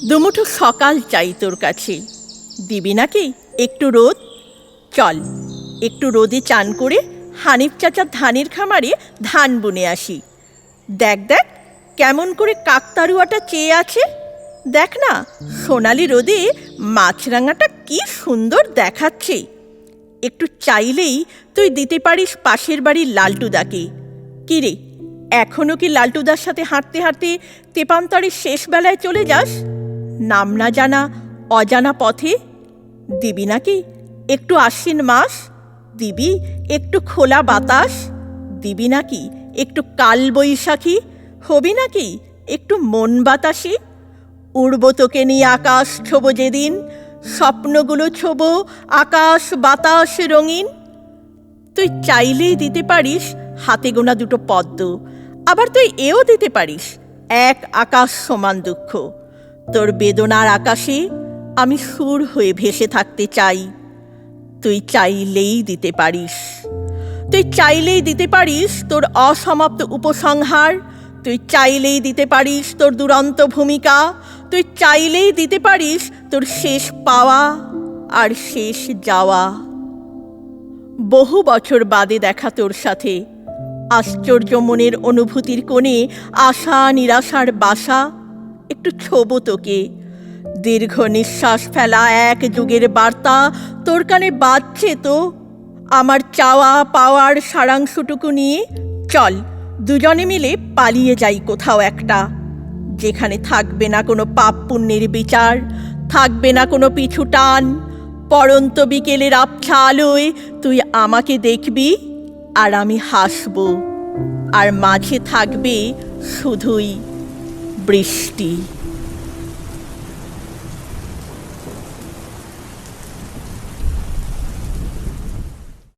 দুমুঠো সকাল চাই তোর কাছে, দিবি নাকি একটু রোদ? চল একটু রোদে চান করে হানিফ চাচার ধানের খামারে ধান বুনে আসি। দেখ দেখ কেমন করে কাকতাড়ুয়াটা চেয়ে আছে। দেখ না, সোনালি রোদে মাছরাঙাটা কি সুন্দর দেখাচ্ছে। একটু চাইলেই তুই দিতে পারিস পাশের বাড়ির লালটুদাকে। কি রে, এখনো কি লালটুদার সাথে হাঁটতে হাঁটতে তেপান্তরের শেষ বেলায় চলে যাস? নাম না জানা অজানা পথে? দিবি নাকি একটু আশ্বিন মাস? দিবি একটু খোলা বাতাস? দিবি নাকি একটু কাল বৈশাখী? হবি নাকি একটু মন বাতাসি? উড়ব তোকে নিয়ে আকাশ ছোবো যেদিন, স্বপ্নগুলো ছোবো আকাশ বাতাস রঙিন। তুই চাইলেই দিতে পারিস হাতে গোনা দুটো পদ্ম, আবার তুই এও দিতে পারিস এক আকাশ সমান দুঃখ। তোর বেদনার আকাশে আমি সুর হয়ে ভেসে থাকতে চাই। তুই চাইলেই দিতে পারিস, তুই চাইলেই দিতে পারিস তোর অসমাপ্ত উপসংহার। তুই চাইলেই দিতে পারিস তোর দুরন্ত ভূমিকা। তুই চাইলেই দিতে পারিস তোর শেষ পাওয়া আর শেষ যাওয়া। বহু বছর বাদে দেখা তোর সাথে, আশ্চর্য মনের অনুভূতির কোণে আশা নিরাশার বাসা। একটু ছোবো তোকে, দীর্ঘ নিঃশ্বাস ফেলা এক যুগের বার্তা তোর কানে বাজছে তো আমার চাওয়া পাওয়ার সারাংশটুকু নিয়ে। চল দুজনে মিলে পালিয়ে যাই কোথাও একটা, যেখানে থাকবে না কোনো পাপ পুণ্যের বিচার, থাকবে না কোনো পিছু টান। পড়ন্ত বিকেলের আবছা আলোয় তুই আমাকে দেখবি আর আমি হাসব, আর মাঝে থাকবে শুধুই বৃষ্টি।